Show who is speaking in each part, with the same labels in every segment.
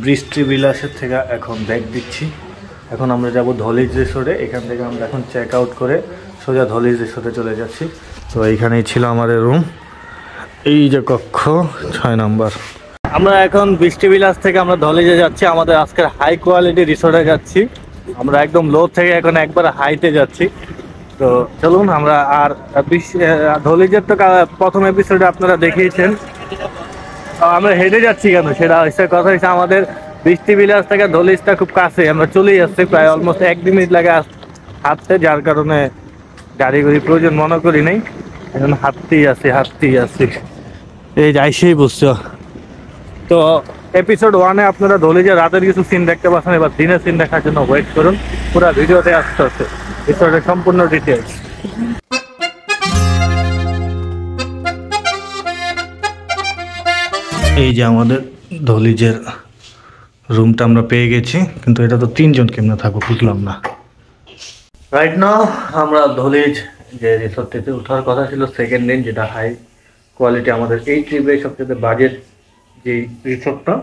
Speaker 1: বৃষ্টি বিলাসের থেকে এখন ব্যাগ দিচ্ছি। এখন আমরা যাব ধলিজ রিসোর্টে। এখান থেকে আমরা এখন চেক আউট করে সোজা ধলিজ রিসোর্টে চলে যাচ্ছি। তো এইখানেই ছিল আমাদের রুম, এই যে কক্ষ 6 নম্বর। আমরা এখন বৃষ্টি বিলাস থেকে আমরা ধলিজে যাচ্ছি, আমাদের আজকের হাই কোয়ালিটি রিসোর্টে যাচ্ছি। আমরা একদম লো থেকে এখন একবার হাইতে যাচ্ছি। তো চলুন আমরা, আর ধলিজের তো প্রথম এপিসোডে আপনারা দেখিয়েছেন আমরা হেঁটে যাচ্ছি কেন, সেটা হচ্ছে কথা হচ্ছে আমাদের বৃষ্টি বিলাস থেকে ধলিজটা খুব কাছে, আমরা চলেই যাচ্ছি প্রায় অলমোস্ট 1-2 মিনিট লাগে হাঁটতে, যার কারণে গাড়ি প্রয়োজন মনে করি নাই, এখন হাঁটতেই আছি এই যাইছেই বুঝছো। তো এপিসোড 1-এ আপনারা ধলিজের রাতের কিছু সিন দেখতে পাচ্ছেন, এবার দিনের সিন দেখার জন্য ওয়েট করুন, পুরো ভিডিওতে আসতে হচ্ছে এপিসোডের সম্পূর্ণ ডিটেলস। এই যে আমাদের ধলিজের রুমটা আমরা পেয়ে গেছি, কিন্তু এটা তো 3 জন কেমনে থাকবো বুঝলাম না। রাইট নাও আমরা ধলিজ যে রিসোর্টটিতে ওঠার কথা ছিল সেকেন্ড দিন, যেটা হাই কোয়ালিটি আমাদের এই ট্রিপে সবচেয়ে বাজেট যে রিসোর্টটা,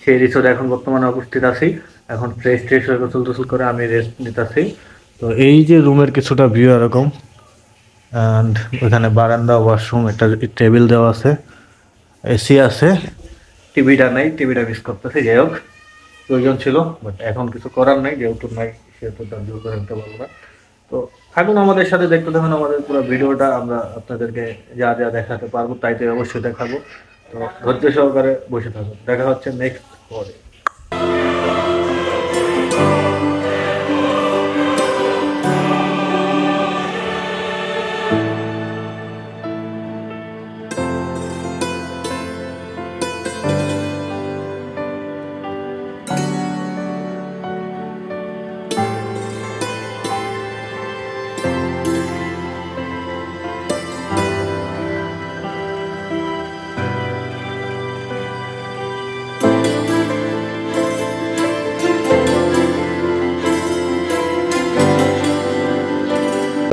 Speaker 1: সেই রিসোর্টে এখন বর্তমানে উপস্থিত আছি। এখন ফ্রেশ হয়ে গোসল করে আমি রেস্ট নিতেছি। তো এই যে রুমের কিছুটা ভিউ এরকম, অ্যান্ড ওইখানে বারান্দা, ওয়াশরুম, একটা টেবিল দেওয়া আছে, এসি আছে, টিভিটা নাই, টিভিটা মিস করতেছি। যাই হোক, প্রয়োজন ছিল, বাট এখন কিছু করার নাই, যেহেতু নাই সেহেতু তার জোর করে নিতে পারবো না। তো থাকুন আমাদের সাথে, দেখতে থাকুন আমাদের পুরো ভিডিওটা। আমরা আপনাদেরকে যা যা দেখাতে পারবো তাই তো অবশ্যই দেখাবো। তো ধৈর্য সহকারে বসে থাকুন, দেখা হচ্ছে নেক্সট পরে।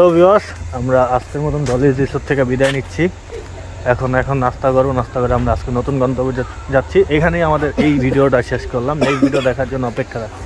Speaker 1: তো ভিউয়ার্স, আমরা আজকের মতন ধলিজ রিসোর্ট থেকে বিদায় নিচ্ছি। এখন নাস্তা করবো, নাস্তা করে আমরা আজকে নতুন গন্তব্যে যাচ্ছি। এখানেই আমাদের এই ভিডিওটা শেষ করলাম। নেক্সট ভিডিও দেখার জন্য অপেক্ষা রাখুন।